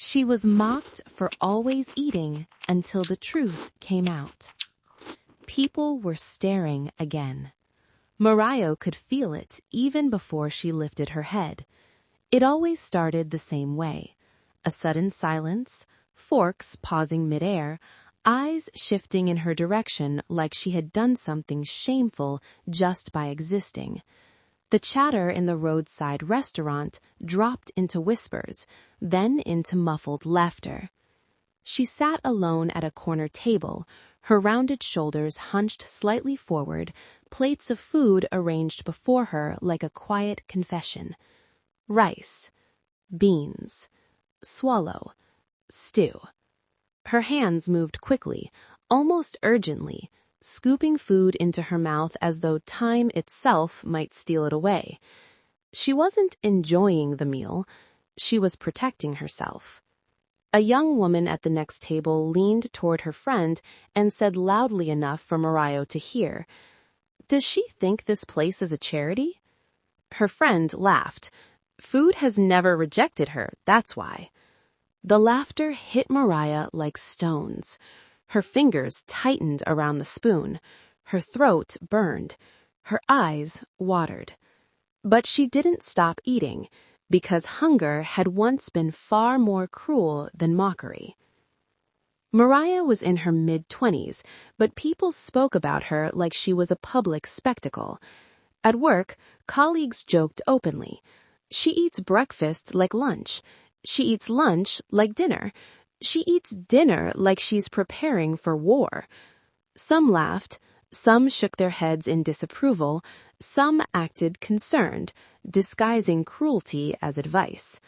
She was mocked for always eating until the truth came out. People were staring again. Morayo could feel it even before she lifted her head. It always started the same way. A sudden silence, forks pausing midair, eyes shifting in her direction like she had done something shameful just by existing. The chatter in the roadside restaurant dropped into whispers, then into muffled laughter. She sat alone at a corner table, her rounded shoulders hunched slightly forward, plates of food arranged before her like a quiet confession. Rice, beans, swallow, stew. Her hands moved quickly, almost urgently, scooping food into her mouth as though time itself might steal it away. She wasn't enjoying the meal, she was protecting herself. A young woman at the next table leaned toward her friend and said loudly enough for Morayo to hear, "Does she think this place is a charity?" Her friend laughed. Food has never rejected her, that's why. The laughter hit Morayo like stones. Her fingers tightened around the spoon. Her throat burned. Her eyes watered. But she didn't stop eating, because hunger had once been far more cruel than mockery. Morayo was in her mid-20s, but people spoke about her like she was a public spectacle. At work, colleagues joked openly. She eats breakfast like lunch. She eats lunch like dinner. She eats dinner like she's preparing for war. Some laughed, some shook their heads in disapproval, some acted concerned, disguising cruelty as advice.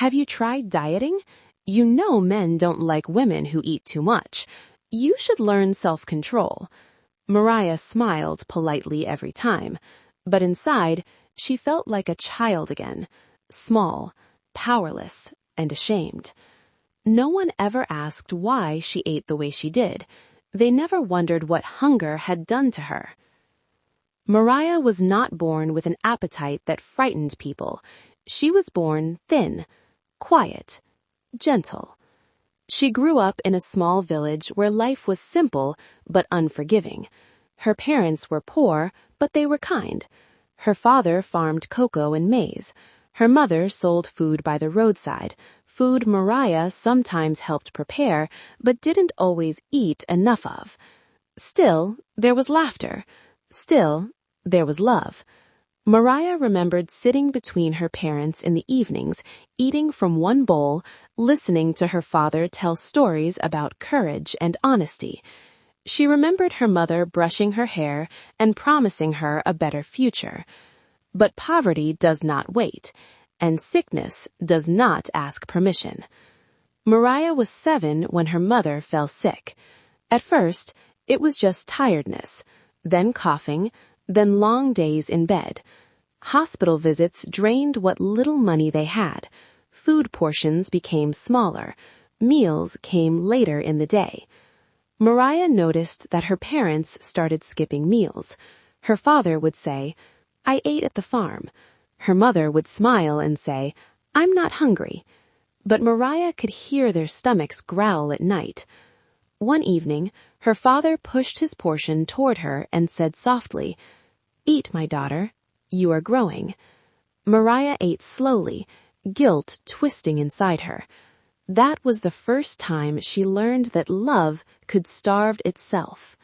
Have you tried dieting? You know men don't like women who eat too much. You should learn self-control. Morayo smiled politely every time, but inside, she felt like a child again, small, powerless, and ashamed. No one ever asked why she ate the way she did. They never wondered what hunger had done to her. Morayo was not born with an appetite that frightened people. She was born thin, quiet, gentle. She grew up in a small village where life was simple but unforgiving. Her parents were poor, but they were kind. Her father farmed cocoa and maize. Her mother sold food by the roadside, food Morayo sometimes helped prepare, but didn't always eat enough of. Still, there was laughter. Still, there was love. Morayo remembered sitting between her parents in the evenings, eating from one bowl, listening to her father tell stories about courage and honesty. She remembered her mother brushing her hair and promising her a better future. But poverty does not wait, and sickness does not ask permission. Morayo was 7 when her mother fell sick. At first, it was just tiredness, then coughing, then long days in bed. Hospital visits drained what little money they had. Food portions became smaller. Meals came later in the day. Morayo noticed that her parents started skipping meals. Her father would say, "I ate at the farm." Her mother would smile and say, "I'm not hungry." But Morayo could hear their stomachs growl at night. One evening, her father pushed his portion toward her and said softly, "Eat, my daughter. You are growing." Morayo ate slowly, guilt twisting inside her. That was the first time she learned that love could starve itself.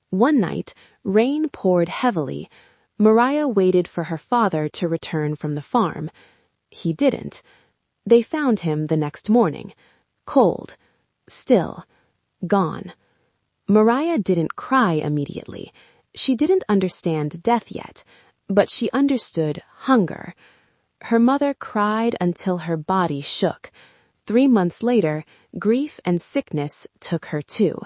One night, rain poured heavily. Morayo waited for her father to return from the farm. He didn't. They found him the next morning, cold, still, gone. Morayo didn't cry immediately. She didn't understand death yet, but she understood hunger. Her mother cried until her body shook. 3 months later, grief and sickness took her too.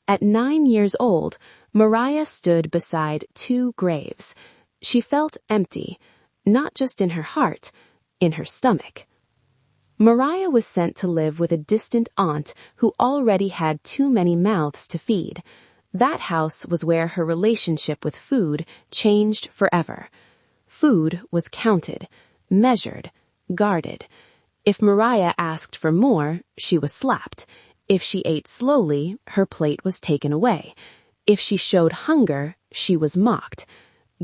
At 9 years old, Morayo stood beside 2 graves. She felt empty, not just in her heart, in her stomach. Morayo was sent to live with a distant aunt who already had too many mouths to feed. That house was where her relationship with food changed forever. Food was counted, measured, guarded. If Morayo asked for more, she was slapped. If she ate slowly, her plate was taken away. If she showed hunger, she was mocked.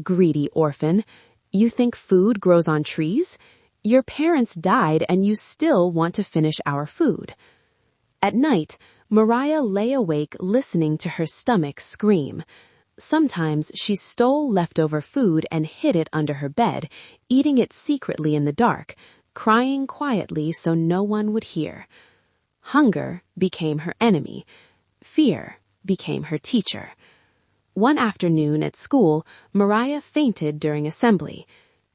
Greedy orphan, you think food grows on trees? Your parents died and you still want to finish our food. At night, Morayo lay awake listening to her stomach scream. Sometimes she stole leftover food and hid it under her bed, eating it secretly in the dark, crying quietly so no one would hear. Hunger became her enemy. Fear became her teacher. One afternoon at school, Morayo fainted during assembly.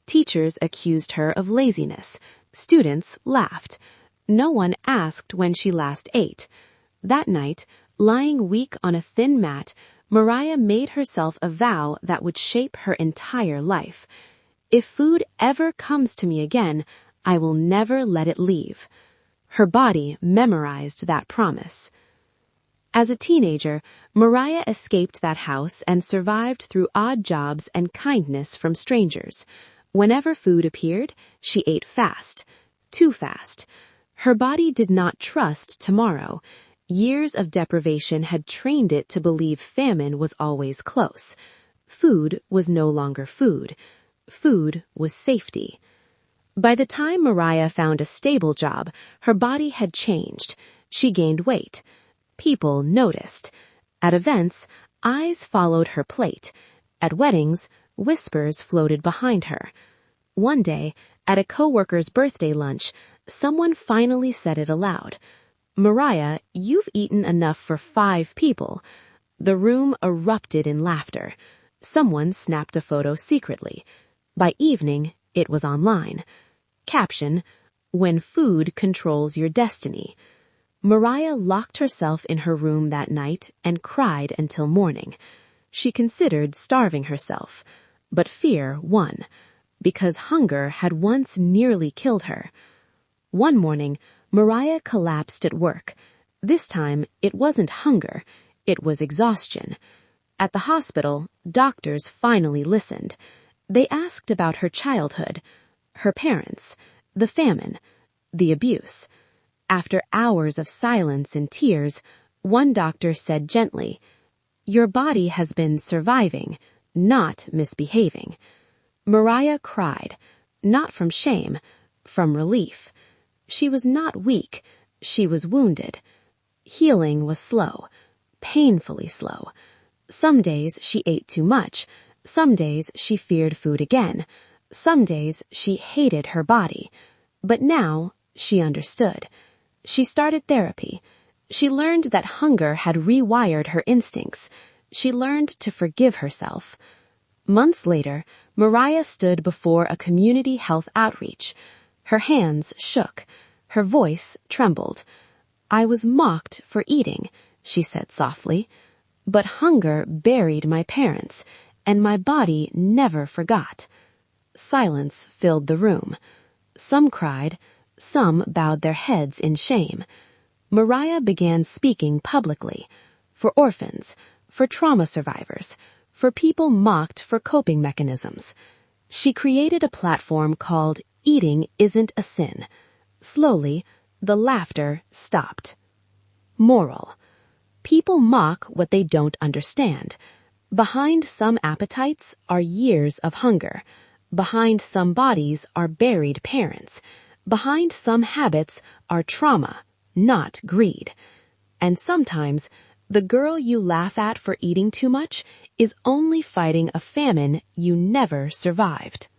Teachers accused her of laziness. Students laughed. No one asked when she last ate. That night, lying weak on a thin mat, Morayo made herself a vow that would shape her entire life. If food ever comes to me again, I will never let it leave. Her body memorized that promise. As a teenager, Morayo escaped that house and survived through odd jobs and kindness from strangers. Whenever food appeared, she ate fast. Too fast. Her body did not trust tomorrow. Years of deprivation had trained it to believe famine was always close. Food was no longer food. Food was safety. By the time Morayo found a stable job, her body had changed. She gained weight. People noticed. At events, eyes followed her plate. At weddings, whispers floated behind her. One day, at a coworker's birthday lunch, someone finally said it aloud. "Morayo, you've eaten enough for 5 people." The room erupted in laughter. Someone snapped a photo secretly. By evening, it was online. Caption, "When food controls your destiny." Morayo locked herself in her room that night and cried until morning. She considered starving herself, but fear won, because hunger had once nearly killed her. One morning, Morayo collapsed at work. This time, it wasn't hunger, it was exhaustion. At the hospital, doctors finally listened. They asked about her childhood, her parents, the famine, the abuse. After hours of silence and tears, one doctor said gently, "Your body has been surviving, not misbehaving." Morayo cried, not from shame, from relief. She was not weak, she was wounded. Healing was slow, painfully slow. Some days she ate too much, some days she feared food again, some days she hated her body. But now she understood. She started therapy. She learned that hunger had rewired her instincts. She learned to forgive herself. Months later, Morayo stood before a community health outreach. Her hands shook. Her voice trembled. "I was mocked for eating," she said softly. "But hunger buried my parents, and my body never forgot." Silence filled the room. Some cried. Some bowed their heads in shame. Morayo began speaking publicly. For orphans, for trauma survivors, for people mocked for coping mechanisms. She created a platform called Eating Isn't a Sin. Slowly, the laughter stopped. Moral: people mock what they don't understand. Behind some appetites are years of hunger. Behind some bodies are buried parents. Behind some habits are trauma, not greed. And sometimes, the girl you laugh at for eating too much is only fighting a famine you never survived.